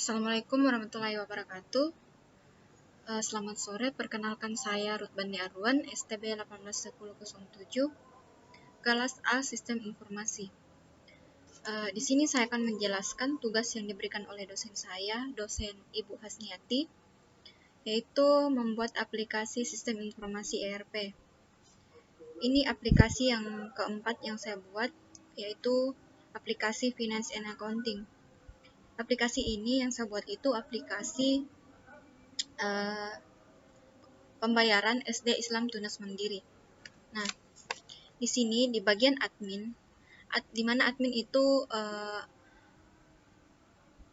Assalamualaikum warahmatullahi wabarakatuh. Selamat sore, perkenalkan saya Ruth Bandi Arwan, STB 181007, kelas A Sistem Informasi. Di sini saya akan menjelaskan tugas yang diberikan oleh dosen saya, dosen Ibu Hasniati, yaitu membuat aplikasi Sistem Informasi ERP. Ini aplikasi yang keempat yang saya buat, yaitu aplikasi Finance and Accounting. Aplikasi ini yang saya buat itu aplikasi pembayaran SD Islam Tunas Mandiri. Nah, di sini di bagian admin, di mana admin itu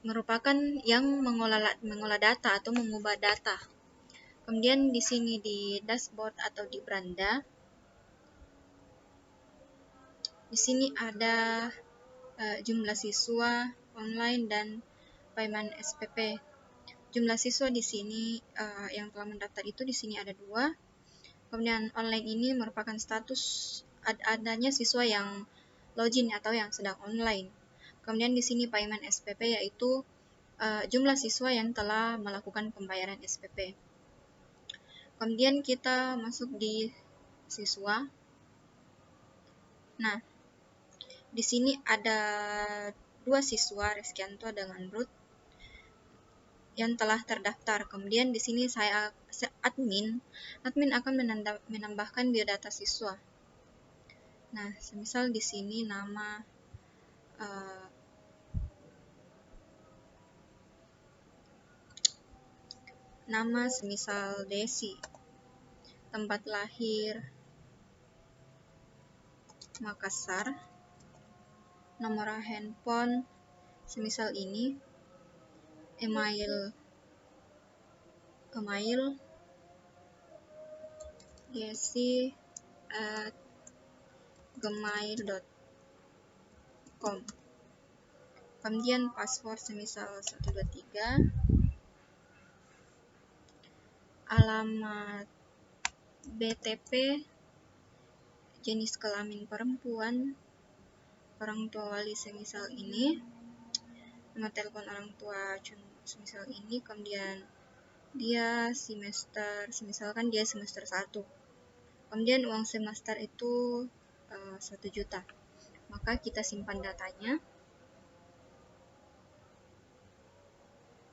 merupakan yang mengolah data atau mengubah data. Kemudian di sini di dashboard atau di beranda, di sini ada jumlah siswa online dan payment SPP. Jumlah siswa di sini yang telah mendaftar itu di sini ada 2. Kemudian online ini merupakan status adanya siswa yang login atau yang sedang online. Kemudian di sini payment SPP yaitu jumlah siswa yang telah melakukan pembayaran SPP. Kemudian kita masuk di siswa. Nah, di sini ada 2 siswa, Reskianto dengan Ruth, yang telah terdaftar. Kemudian di sini saya admin akan menambahkan biodata siswa. Nah, semisal di sini nama semisal Desi, tempat lahir Makassar, nomor handphone semisal ini, email desi@gmail.com. Kemudian password semisal 123, alamat BTP, jenis kelamin perempuan, orang tua wali semisal ini, nomor telepon orang tua semisal ini, kemudian dia misalkan dia semester 1. Kemudian uang semester itu 1 juta. Maka kita simpan datanya.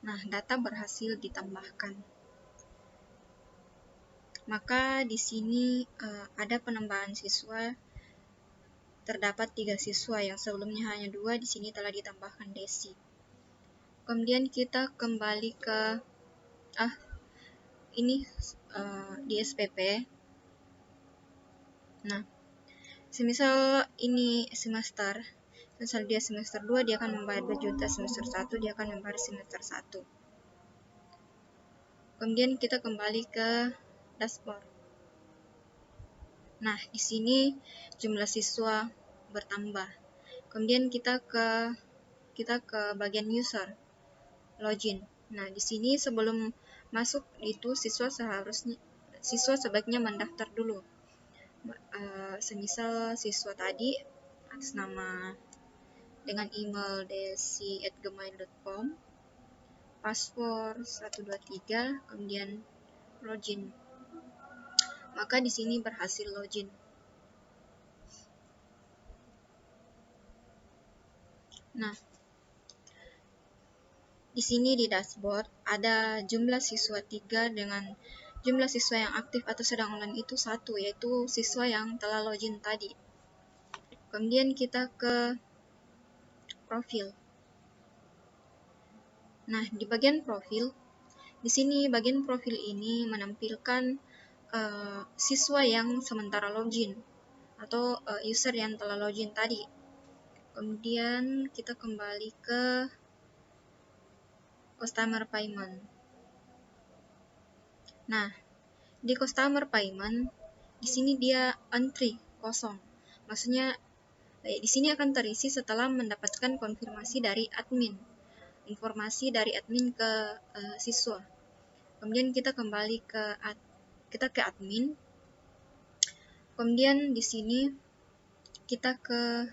Nah, data berhasil ditambahkan. Maka di sini ada penambahan siswa. Terdapat 3 siswa yang sebelumnya hanya 2, di sini telah ditambahkan Desi. Kemudian kita kembali ke ini di SPP. Nah, semisal ini semisal dia semester 2 dia akan membayar 2 juta, semester 1 dia akan membayar semester 1. Kemudian kita kembali ke dashboard. Nah, di sini jumlah siswa bertambah. Kemudian kita ke bagian user, login. Nah, di sini sebelum masuk itu siswa sebaiknya mendaftar dulu. Semisal siswa tadi atas nama dengan email desi@gmail.com, password 123, kemudian login. Maka di sini berhasil login. Nah, di sini di dashboard ada jumlah siswa 3 dengan jumlah siswa yang aktif atau sedang online itu 1, yaitu siswa yang telah login tadi. Kemudian kita ke profil. Nah, di bagian profil, di sini bagian profil ini menampilkan siswa yang sementara login atau user yang telah login tadi. Kemudian kita kembali ke customer payment. Nah, di customer payment di sini dia entry kosong. Maksudnya di sini akan terisi setelah mendapatkan konfirmasi dari admin. Informasi dari admin ke siswa. Kemudian kita kembali ke admin. Kemudian di sini kita ke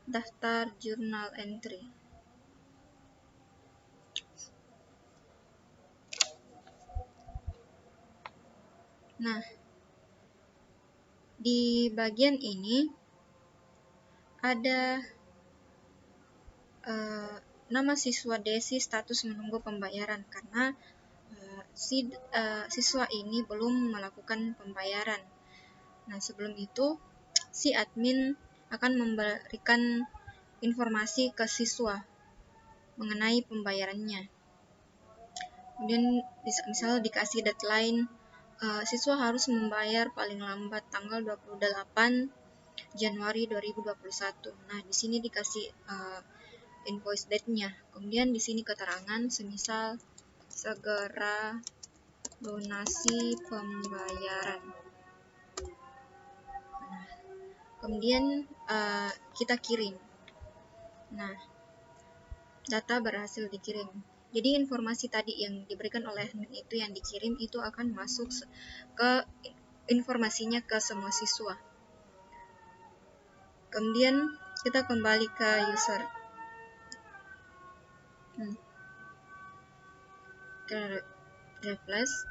daftar journal entry. Nah, di bagian ini ada nama siswa Desi status menunggu pembayaran karena siswa ini belum melakukan pembayaran. Nah, sebelum itu si admin akan memberikan informasi ke siswa mengenai pembayarannya. Kemudian misal dikasih deadline, siswa harus membayar paling lambat tanggal 28 Januari 2021. Nah, di sini dikasih invoice date-nya. Kemudian di sini keterangan semisal segera donasi pembayaran. Nah, kemudian kita kirim. Nah, data berhasil dikirim. Jadi informasi tadi yang diberikan oleh admin itu yang dikirim itu akan masuk ke informasinya ke semua siswa. Kemudian kita kembali ke user. Refresh.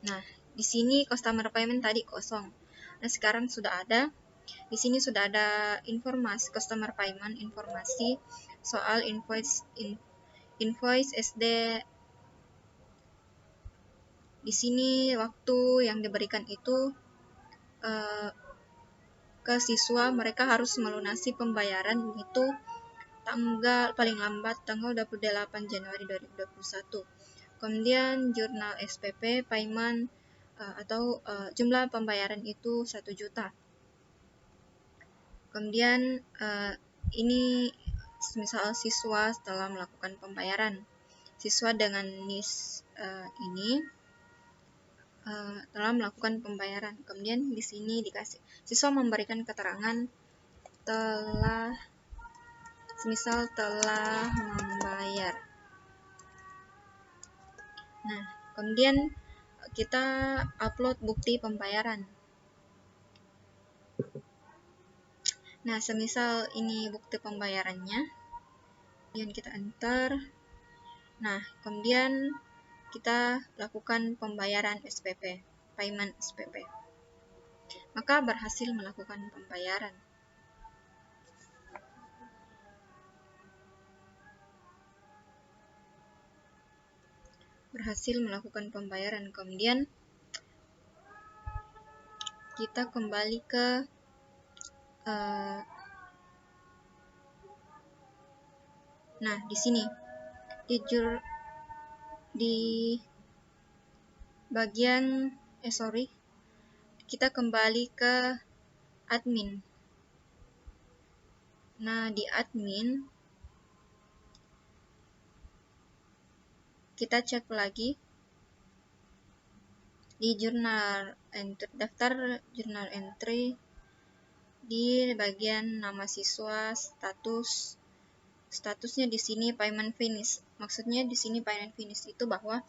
Nah, di sini customer payment tadi kosong. Nah, sekarang sudah ada. Di sini sudah ada informasi customer payment, informasi soal invoice SD. Di sini waktu yang diberikan itu ke siswa, mereka harus melunasi pembayaran itu paling lambat tanggal 28 Januari 2021. Kemudian jurnal SPP payment atau jumlah pembayaran itu 1 juta. Kemudian ini misal siswa setelah melakukan pembayaran. Siswa dengan NIS ini telah melakukan pembayaran. Kemudian di sini dikasih siswa memberikan keterangan telah membayar. Nah, kemudian kita upload bukti pembayaran. Nah, semisal ini bukti pembayarannya, kemudian kita enter. Nah, kemudian kita lakukan pembayaran SPP, payment SPP. Maka berhasil melakukan pembayaran. Kemudian kita kembali ke nah, di sini di bagian kita kembali ke admin. Nah, di admin kita cek lagi di daftar jurnal entry di bagian nama siswa, statusnya di sini payment finish. Maksudnya di sini payment finish itu bahwa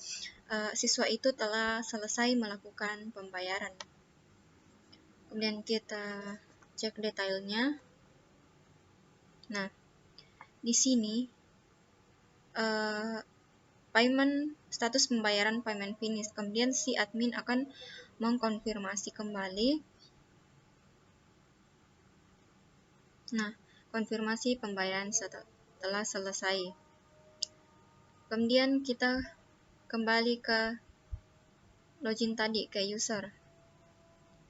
siswa itu telah selesai melakukan pembayaran. Kemudian kita cek detailnya. Nah, di sini status pembayaran payment finish. Kemudian si admin akan mengkonfirmasi kembali. Nah, konfirmasi pembayaran telah selesai. Kemudian kita kembali ke login tadi ke user.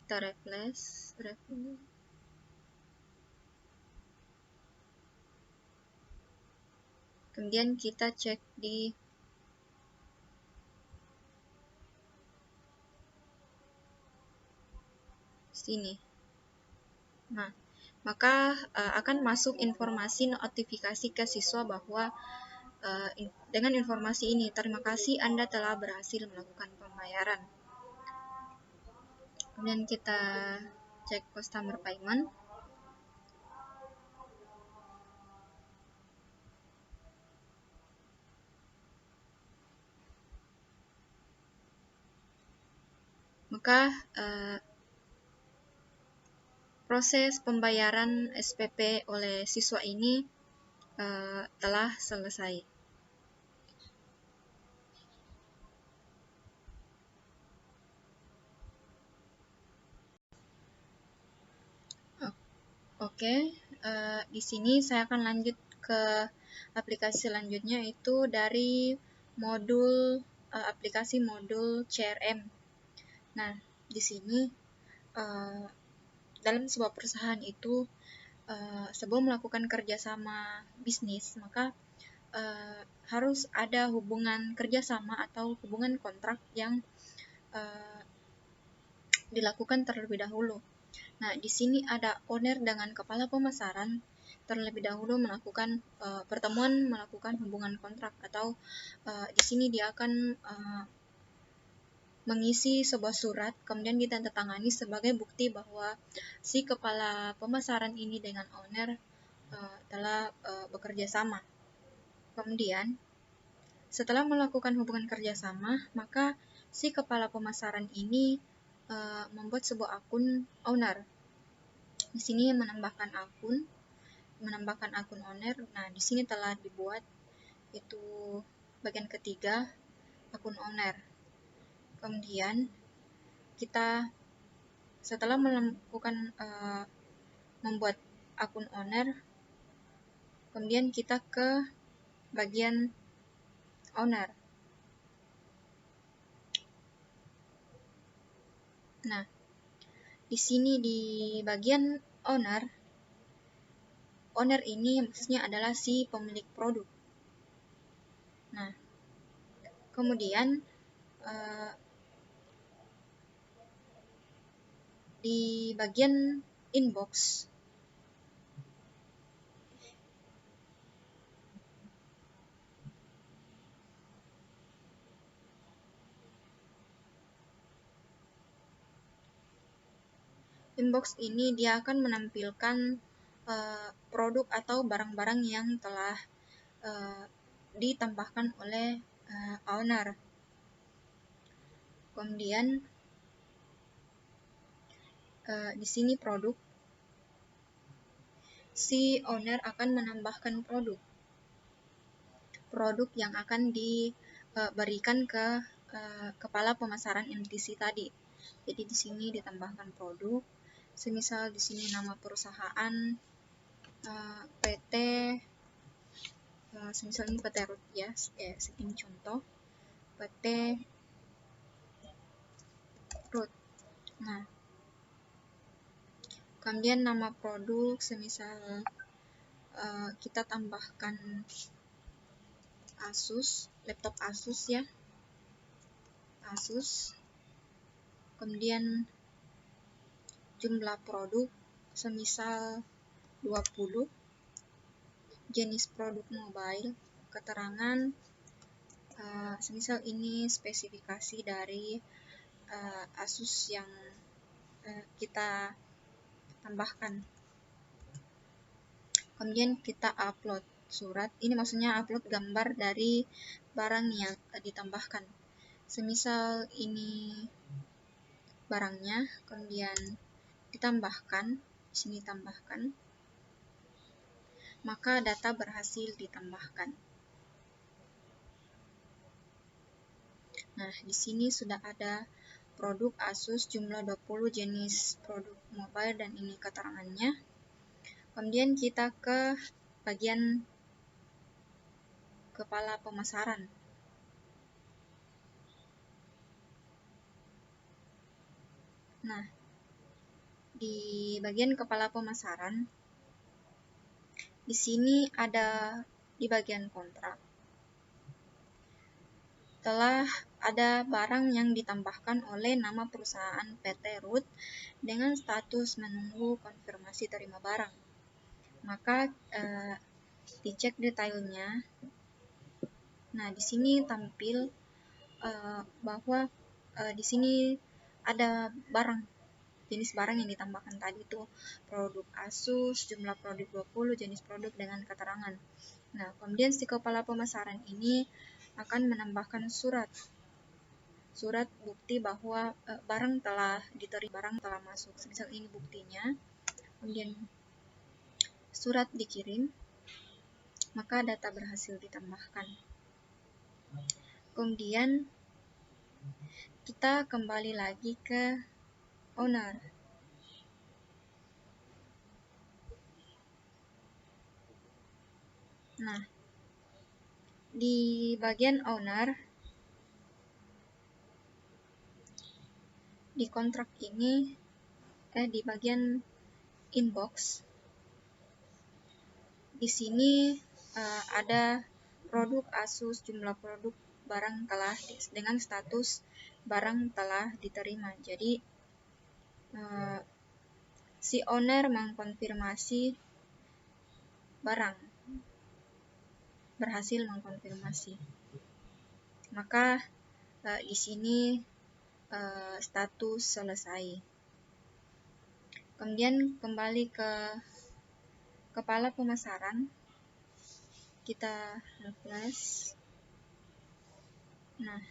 Kita refresh. Kemudian kita cek di sini. Nah, maka akan masuk informasi notifikasi ke siswa bahwa dengan informasi ini, terima kasih Anda telah berhasil melakukan pembayaran. Kemudian kita cek customer payment. Maka proses pembayaran SPP oleh siswa ini telah selesai. Oke, di sini saya akan lanjut ke aplikasi selanjutnya, itu dari modul aplikasi modul CRM. Nah, di sini dalam sebuah perusahaan itu sebelum melakukan kerjasama bisnis, maka harus ada hubungan kerjasama atau hubungan kontrak yang dilakukan terlebih dahulu. Nah, di sini ada owner dengan kepala pemasaran terlebih dahulu melakukan pertemuan, melakukan hubungan kontrak, atau di sini dia akan mengisi sebuah surat, kemudian ditandatangani sebagai bukti bahwa si kepala pemasaran ini dengan owner telah bekerja sama. Kemudian, setelah melakukan hubungan kerjasama, maka si kepala pemasaran ini membuat sebuah akun owner. Di sini menambahkan akun owner. Nah, di sini telah dibuat itu bagian ketiga, akun owner. Kemudian kita setelah melakukan membuat akun owner, kemudian kita ke bagian owner. Nah, di sini di bagian owner ini maksudnya adalah si pemilik produk. Nah, kemudian di bagian inbox ini dia akan menampilkan produk atau barang-barang yang telah ditambahkan oleh owner. Kemudian di sini produk, si owner akan menambahkan produk yang akan diberikan ke kepala pemasaran MTC tadi. Jadi di sini ditambahkan produk, semisal di sini nama perusahaan PT, semisal ini PT Root ya, ini contoh PT Root. Nah, kemudian nama produk, semisal kita tambahkan Asus, laptop Asus ya, Asus. Kemudian jumlah produk semisal 20, jenis produk mobile, keterangan semisal ini spesifikasi dari Asus yang kita tambahkan. Kemudian kita upload surat, ini maksudnya upload gambar dari barang yang ditambahkan. Semisal ini barangnya, kemudian ditambahkan, di sini tambahkan, maka data berhasil ditambahkan. Nah, di sini sudah ada produk Asus jumlah 20, jenis produk mobile, dan ini keterangannya. Kemudian kita ke bagian kepala pemasaran. Nah, di bagian kepala pemasaran, di sini ada di bagian kontrak, telah ada barang yang ditambahkan oleh nama perusahaan PT Root dengan status menunggu konfirmasi terima barang. Maka dicek detailnya. Nah, di sini tampil bahwa di sini ada barang, jenis barang yang ditambahkan tadi itu produk Asus, jumlah produk 20, jenis produk dengan keterangan. Nah, kemudian si kepala pemasaran ini akan menambahkan surat bukti bahwa barang telah diterima, barang telah masuk. Misal ini buktinya. Kemudian surat dikirim, maka data berhasil ditambahkan. Kemudian kita kembali lagi ke owner. Nah, di bagian owner, di kontrak ini, di bagian inbox, di sini ada produk Asus, jumlah produk barang telah dengan status barang telah diterima. Jadi si owner mengkonfirmasi barang, berhasil mengkonfirmasi. Maka di sini status selesai. Kemudian kembali ke kepala pemasaran, kita refresh. Nah,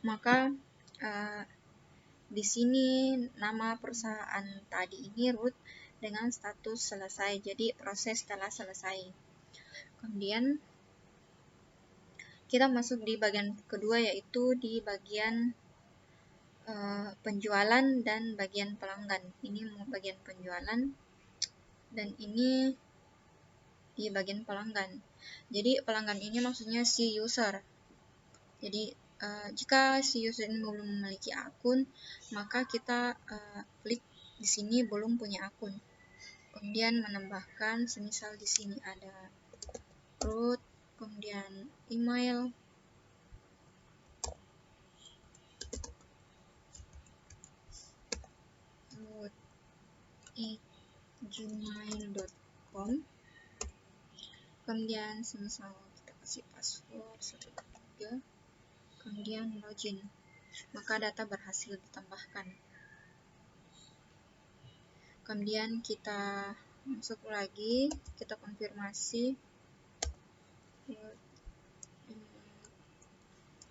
maka di sini nama perusahaan tadi ini root dengan status selesai, jadi proses telah selesai. Kemudian kita masuk di bagian kedua, yaitu di bagian penjualan dan bagian pelanggan. Ini bagian penjualan dan ini di bagian pelanggan. Jadi pelanggan ini maksudnya si user. Jadi jika si user ini belum memiliki akun, maka kita klik di sini belum punya akun. Kemudian menambahkan, semisal di sini ada root, kemudian email, root@gmail.com. Kemudian semisal kita kasih password 13, kemudian login, maka data berhasil ditambahkan. Kemudian kita masuk lagi, kita konfirmasi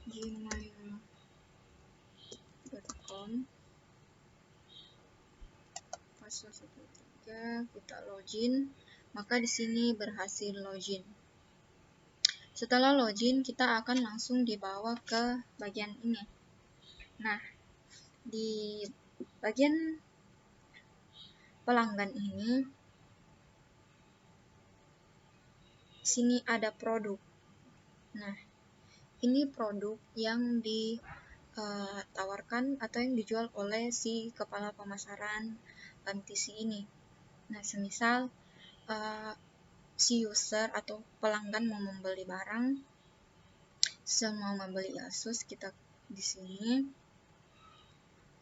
gmail.com, password 13, kita login, maka di sini berhasil login. Setelah login, kita akan langsung dibawa ke bagian ini. Nah, di bagian pelanggan ini, sini ada produk. Nah, ini produk yang ditawarkan atau yang dijual oleh si kepala pemasaran MTC ini. Nah, semisal si user atau pelanggan mau membeli barang, semua membeli Asus, kita di sini,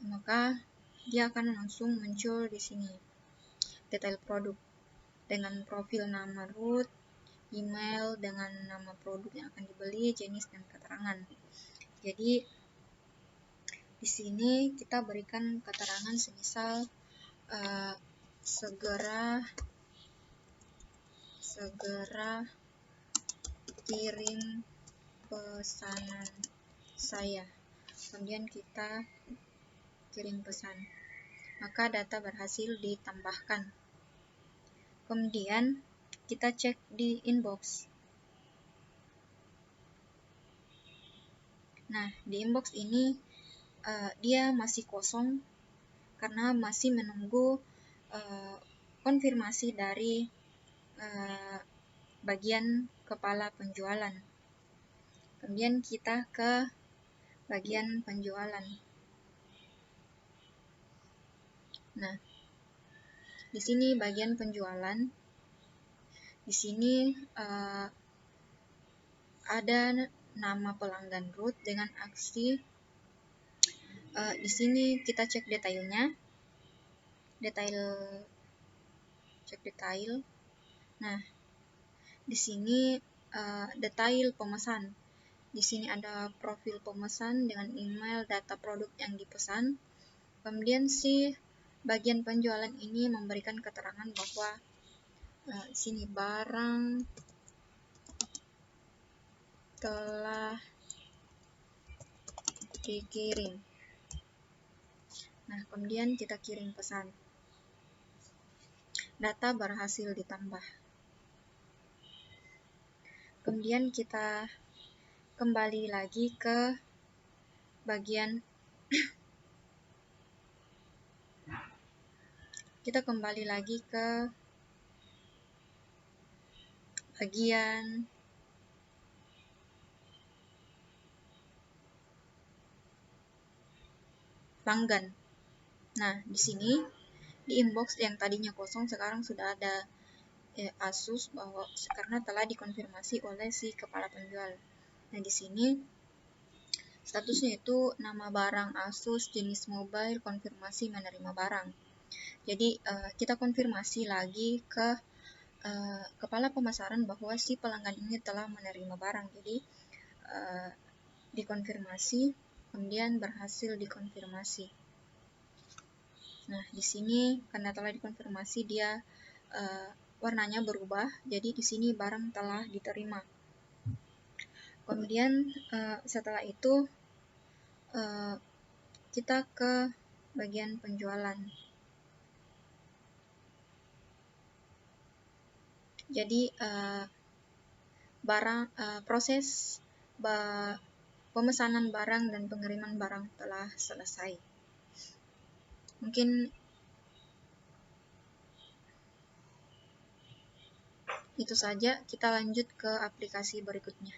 maka dia akan langsung muncul di sini detail produk dengan profil nama root, email dengan nama produk yang akan dibeli, jenis dan keterangan. Jadi di sini kita berikan keterangan semisal segera kirim pesanan saya. Kemudian kita kirim pesan, maka data berhasil ditambahkan. Kemudian kita cek di inbox. Nah, di inbox ini dia masih kosong karena masih menunggu konfirmasi dari bagian kepala penjualan. Kemudian kita ke bagian penjualan. Nah, di sini bagian penjualan. Di sini ada nama pelanggan root dengan aksi. Di sini kita cek detailnya. Cek detail. Nah, di sini detail pemesan. Di sini ada profil pemesan dengan email, data produk yang dipesan. Kemudian si bagian penjualan ini memberikan keterangan bahwa di sini barang telah dikirim. Nah, kemudian kita kirim pesan. Data berhasil ditambah. Kemudian kita kembali lagi ke bagian bagian pelanggan. Nah, di sini di inbox yang tadinya kosong sekarang sudah ada Asus bahwa karena telah dikonfirmasi oleh si kepala penjual. Nah, di sini statusnya itu nama barang Asus jenis mobile konfirmasi menerima barang. Jadi kita konfirmasi lagi ke kepala pemasaran bahwa si pelanggan ini telah menerima barang. Jadi dikonfirmasi, kemudian berhasil dikonfirmasi. Nah, di sini karena telah dikonfirmasi dia warnanya berubah, jadi di sini barang telah diterima. Kemudian setelah itu kita ke bagian penjualan. Jadi proses pemesanan barang dan pengiriman barang telah selesai. Mungkin itu saja, kita lanjut ke aplikasi berikutnya.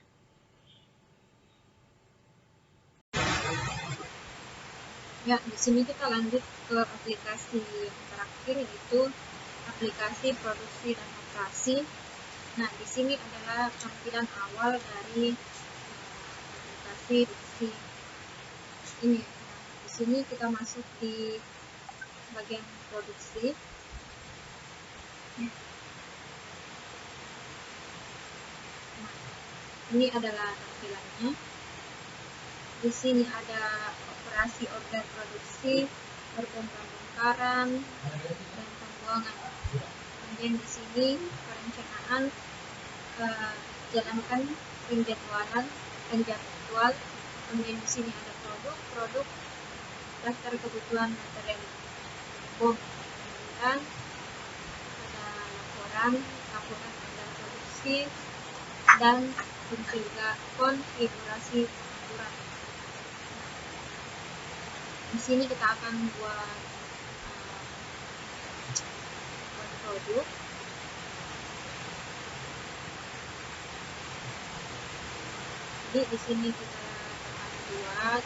Ya, di sini kita lanjut ke aplikasi yang terakhir, yaitu aplikasi produksi dan operasi. Nah, di sini adalah tampilan awal dari aplikasi produksi ini. Nah, di sini kita masuk di bagian produksi. Nah, ini adalah tampilannya. Di sini ada operasi order produksi, perbongkaran, dan pembuangan. Kemudian di sini perencanaan jalankan penjadwalan. Kemudian di sini ada produk, daftar kebutuhan material bom. Kemudian ada laporan order produksi dan konfigurasi aturan. Di sini kita akan buat produk. Jadi di sini kita akan buat.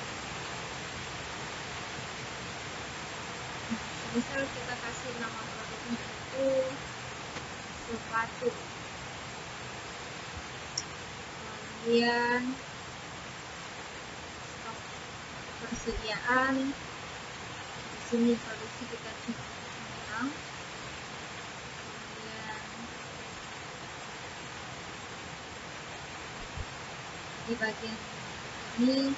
Misal kita kasih nama produknya itu sepatu. Kemudian stok persediaan. Di sini produksi kita sedang. Kemudian di bagian ini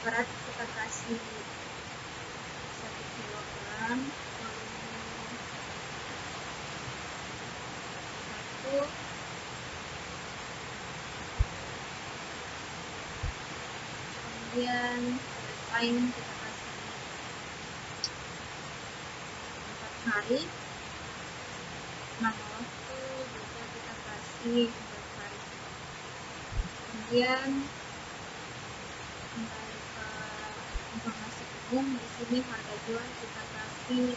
berat kita kasih 1 kilogram, kemudian time kita kasih 4 hari, nama waktu juga kita kasih 4 hari. Kemudian kembali ke informasi umum, di sini harga jual kita kasih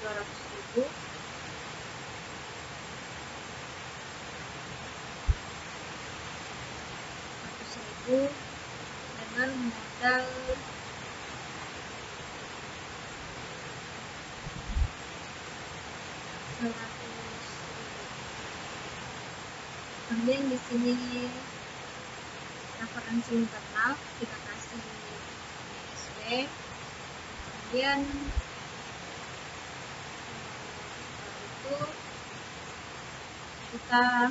200.000. Dengan modal 100.000. Kemudian di sini referensi internal kita kasih ISB. Kemudian itu kita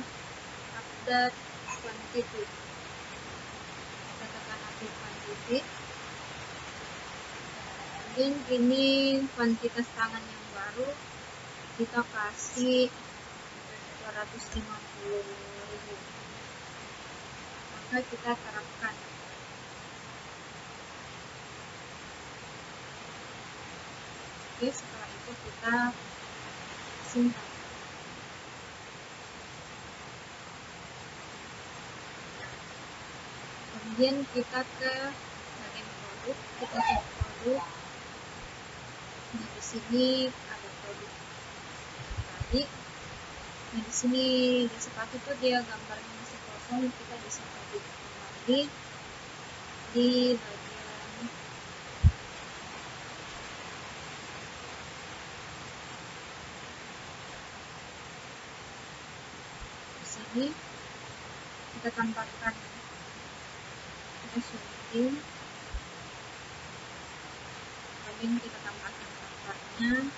update quantity. Kita tekan update quantity. Kemudian ini kuantitas tangan yang baru kita kasih 250.000. Maka kita terapkan. Oke, setelah itu kita simpan. Kemudian kita ke bagian produk, kita cek produk. Nah, di sini ada produk. Jadi di sini di sepatu tuh dia gambarnya masih kosong, kita bisa edit kembali di bagian di sini. Kita tambahkan shooting, kemudian kita tambahkan gambarnya.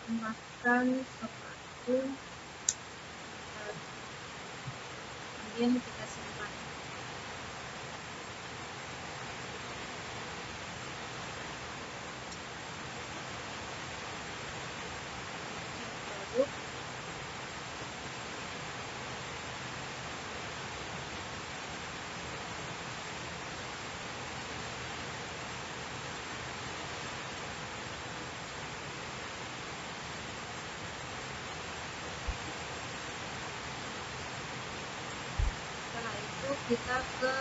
Tambahkan sepatu, kemudian kita simpan. Produk. Setelah itu kita ke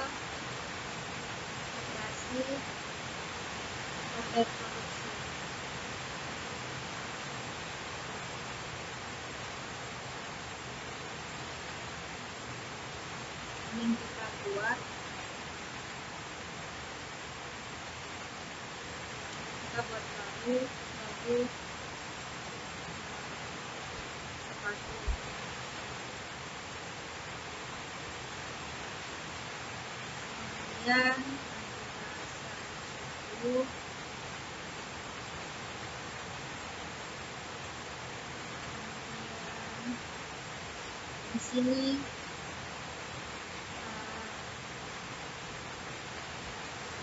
kreasi order produksi. Ini kita buat, baru sepatu. Kemudian di sini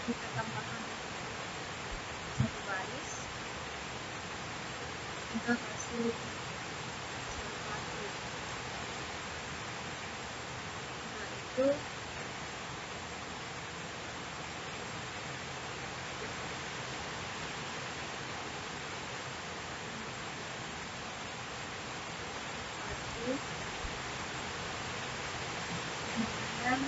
kita tambahkan satu baris, kita kasih sepatu. Nah itu kemudian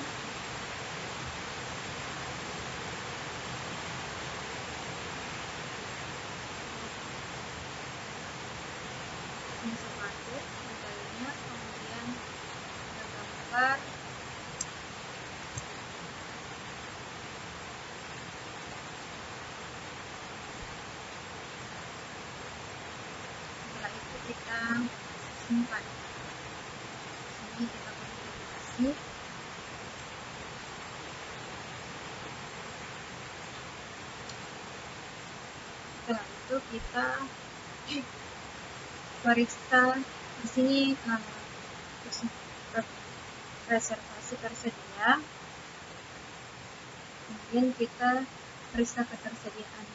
ini sepatu modelnya, kemudian kita gambar setelah itu kita simpan. Sini kita modifikasi. Setelah itu kita periksa di sini reservasi tersedia. Kemudian kita periksa ketersediaan.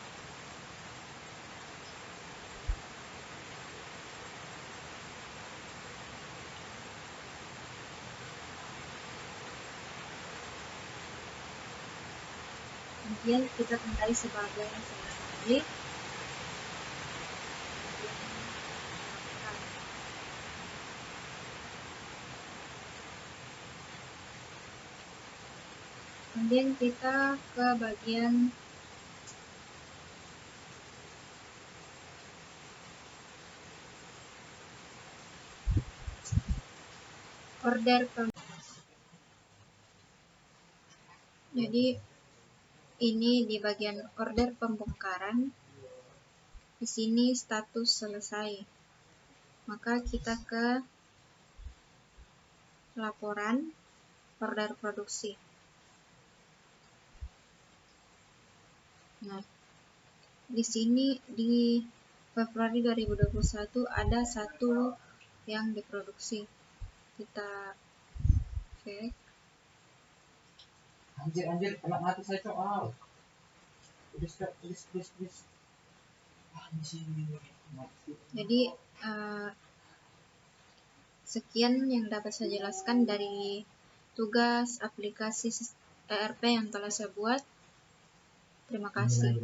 Kemudian kita tandai sebagai selesai. Kemudian kita ke bagian order. Jadi ini di bagian order pembongkaran. Di sini status selesai. Maka kita ke laporan order produksi. Nah, di sini di Februari 2021 ada satu yang diproduksi. Kita cek. Anjir, anak mati saya soal. Please. Jadi sekian yang dapat saya jelaskan dari tugas aplikasi ERP yang telah saya buat. Terima kasih.